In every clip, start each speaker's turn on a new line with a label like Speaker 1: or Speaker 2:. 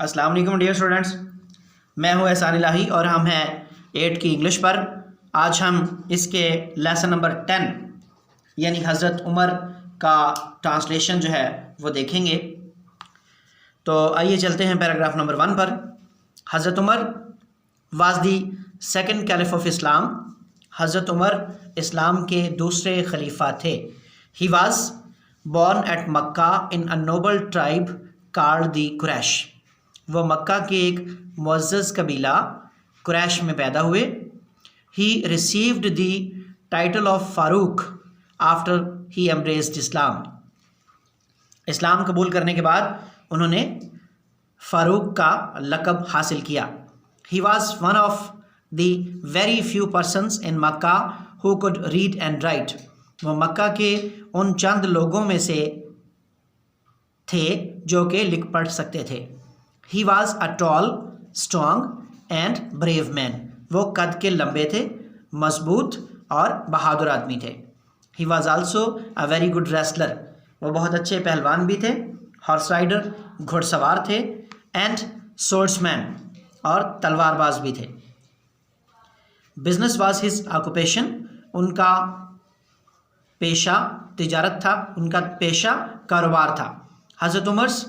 Speaker 1: السلام علیکم dear students, میں ہوں احسان الہی اور ہم ہیں 8 کی انگلش پر۔ آج ہم اس کے لیسن نمبر 10 یعنی حضرت عمر کا ٹرانسلیشن جو ہے وہ دیکھیں گے۔ تو آئیے چلتے ہیں پیراگراف نمبر 1 پر۔ حضرت Umar was the second caliph of Islam. حضرت عمر اسلام کے دوسرے خلیفہ تھے۔ He was born at Mecca in a noble tribe called the Quraish. وہ مکہ کے ایک معزز قبیلہ قریش میں پیدا ہوئے۔ He received the title of Farooq after he embraced Islam. اسلام قبول کرنے کے بعد انہوں نے فاروق کا لقب حاصل کیا۔ He was one of the very few persons in Mecca who could read and write. وہ مکہ کے ان چند لوگوں میں سے تھے جو کہ لکھ پڑھ سکتے تھے۔ He was a tall strong and brave man. وہ قد کے لمبے تھے، مضبوط اور بہادر آدمی تھے۔ He was also a very good wrestler. وہ بہت اچھے پہلوان بھی تھے، ہارس رائڈر گھڑ سوار تھے، اینڈ سورڈس مین اور تلوار باز بھی تھے۔ Business was his occupation. ان کا پیشہ تجارت تھا، ان کا پیشہ کاروبار تھا۔ حضرت عمر's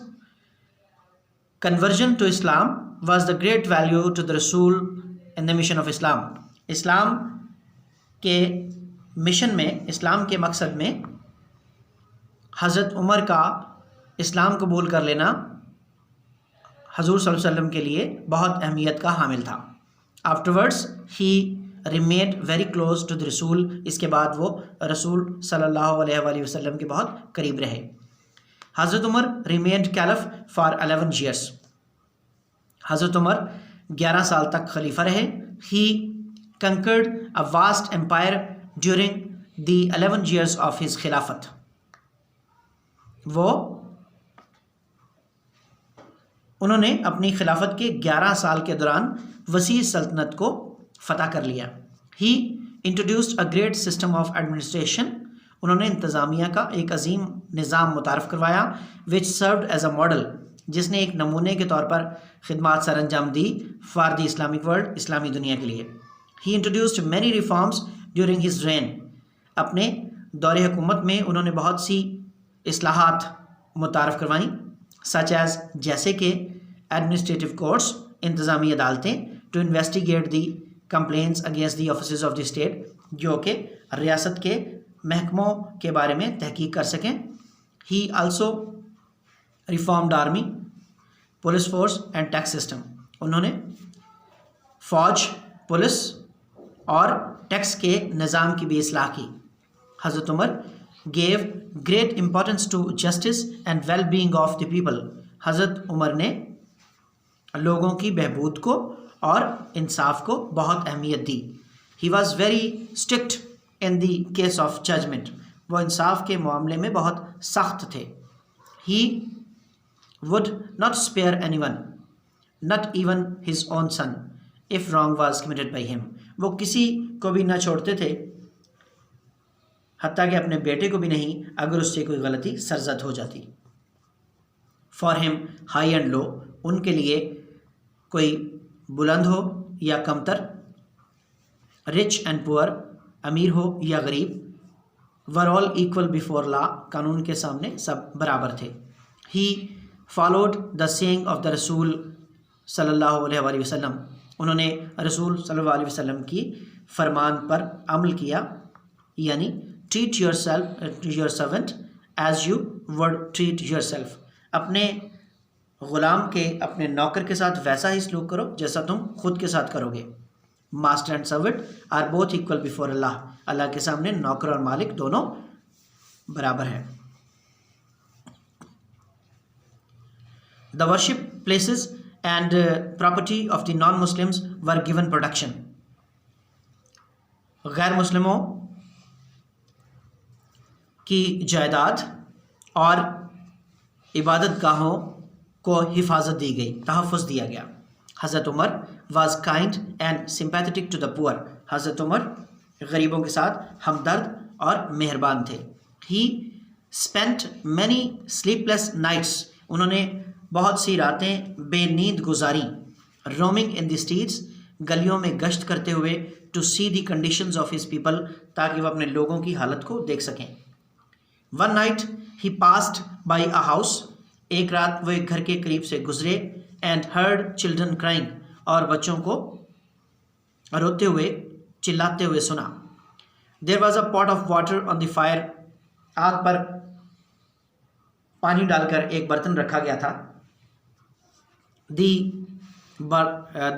Speaker 1: conversion to Islam was the great value to the Rasul in the mission of Islam۔ اسلام کے مشن میں، اسلام کے مقصد میں حضرت عمر کا اسلام قبول کر لینا حضور صلی اللہ علیہ وسلم کے لیے بہت اہمیت کا حامل تھا۔ afterwards he remained very close to the Rasul۔ اس کے بعد وہ رسول صلی اللہ علیہ وآلہ وسلم کے بہت قریب رہے۔ حضرت عمر remained caliph for 11 years۔ حضرت عمر 11 سال تک خلیفہ رہے۔ He conquered a vast empire during the 11 years of his خلافت۔ انہوں نے اپنی خلافت کے 11 سال کے دوران وسیع سلطنت کو فتح کر لیا۔ He introduced a great system of administration۔ انہوں نے انتظامیہ کا ایک عظیم نظام متعارف کروایا۔ which served as a model۔ جس نے ایک نمونے کے طور پر خدمات سر انجام دی for the Islamic world۔ اسلامی دنیا کے لیے۔ He introduced many reforms during his reign۔ اپنے دور حکومت میں انہوں نے بہت سی اصلاحات متعارف کروائیں، such as جیسے کہ administrative courts، انتظامی عدالتیں، to investigate the complaints against the offices of the state، جو کہ ریاست کے محکموں کے بارے میں تحقیق کر سکیں۔ He also reformed army، police force and tax system۔ انہوں نے فوج، پولیس اور ٹیکس کے نظام کی بھی اصلاح کی۔ حضرت عمر gave great importance to justice and well-being of the people۔ حضرت عمر نے لوگوں کی بہبود کو اور انصاف کو بہت اہمیت دی۔ He was very strict in the case of judgment۔ وہ انصاف کے معاملے میں بہت سخت تھے۔ He would not spare anyone، not even his own son، if wrong was committed by him۔ وہ کسی کو بھی نہ چھوڑتے تھے، حتیٰ کہ اپنے بیٹے کو بھی نہیں، اگر اس سے کوئی غلطی سرزد ہو جاتی۔ For him high and low، ان کے لیے کوئی بلند ہو یا کمتر، rich and poor، امیر ہو یا غریب، were all equal before law، قانون کے سامنے سب برابر تھے۔ He followed the saying of the رسول صلی اللہ علیہ وآلہ وسلم۔ انہوں نے رسول صلی اللہ علیہ وسلم کی فرمان پر عمل کیا، یعنی treat your servant as you would treat yourself۔ اپنے غلام کے، اپنے نوکر کے ساتھ ویسا ہی سلوک کرو جیسا تم خود کے ساتھ کرو گے۔ Master and servant are both equal before Allah. اللہ کے سامنے نوکر اور مالک دونوں برابر ہیں۔ The worship places and property of the non-Muslims were given protection۔ غیر مسلموں کی جائیداد اور عبادت گاہوں کو حفاظت دی گئی، تحفظ دیا گیا۔ حضرت عمر was kind and sympathetic to the poor۔ حضرت عمر غریبوں کے ساتھ ہمدرد اور مہربان تھے۔ He spent many sleepless nights۔ انہوں نے بہت سی راتیں بے نیند گزاری. رومنگ ان دی اسٹریٹس گلیوں میں گشت کرتے ہوئے to see the conditions of his people تاکہ وہ اپنے لوگوں کی حالت کو دیکھ سکیں. One night he passed by a house ایک رات وہ ایک گھر کے قریب سے گزرے اینڈ ہرڈ چلڈرن کرائنگ اور بچوں کو روتے ہوئے چلاتے ہوئے سنا. There was a part of water on the fire آگ پر پانی ڈال کر ایک برتن رکھا گیا تھا. The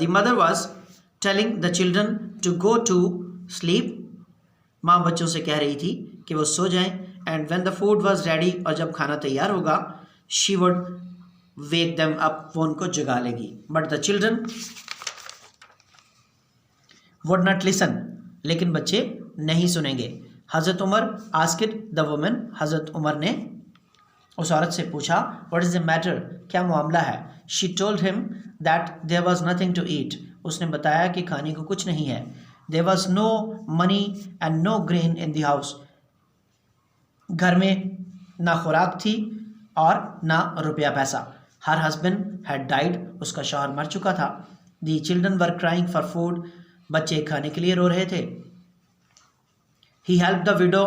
Speaker 1: mother was telling the children to go to sleep ماں بچوں سے کہہ رہی تھی کہ وہ سو جائیں. And when the food was ready اور جب کھانا تیار ہوگا she would wake them up وہ ان کو جگا لے گی. But the children would not listen لیکن بچے نہیں سنیں گے. حضرت عمر آسکڈ دا وومن حضرت عمر نے اس عورت سے پوچھا واٹ از دا میٹر کیا معاملہ ہے. She told him that there was nothing to eat اس نے بتایا کہ کھانے کو کچھ نہیں ہے. There was no money and no grain in the house گھر میں نہ خوراک تھی اور نہ روپیہ پیسہ. ہر ہسبینڈ ہیڈ ڈائیڈ اس کا شوہر مر چکا تھا. The children were crying for food بچے کھانے کے لیے رو رہے تھے. He help the widow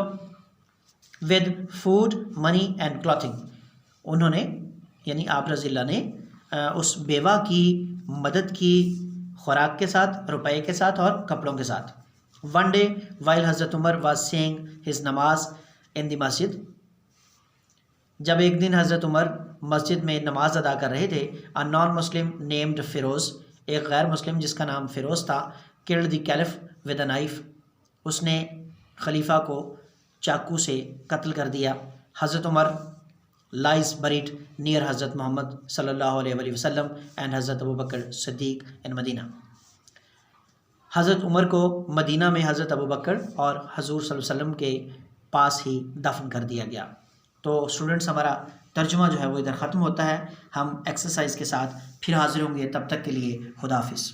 Speaker 1: with food money and clothing انہوں نے یعنی آپ رضی اللہ نے اس بیوہ کی مدد کی خوراک کے ساتھ روپے کے ساتھ اور کپڑوں کے ساتھ. ون ڈے وائل حضرت عمر واز سیئنگ ہز نماز ان دی مسجد جب ایک دن حضرت عمر مسجد میں نماز ادا کر رہے تھے. a non Muslim named Feroz ایک غیر مسلم جس کا نام فیروز تھا killed the caliph with a knife اس نے خلیفہ کو چاقو سے قتل کر دیا. حضرت عمر lies buried near حضرت محمد صلی اللہ علیہ وآلہ وسلم and حضرت ابوبکر صدیق in مدینہ. حضرت عمر کو مدینہ میں حضرت ابوبکر اور حضور صلی اللہ علیہ وسلم کے پاس ہی دفن کر دیا گیا. تو اسٹوڈنٹس ہمارا ترجمہ جو ہے وہ ادھر ختم ہوتا ہے. ہم ایکسرسائز کے ساتھ پھر حاضر ہوں گے. تب تک کے لیے خدا حافظ.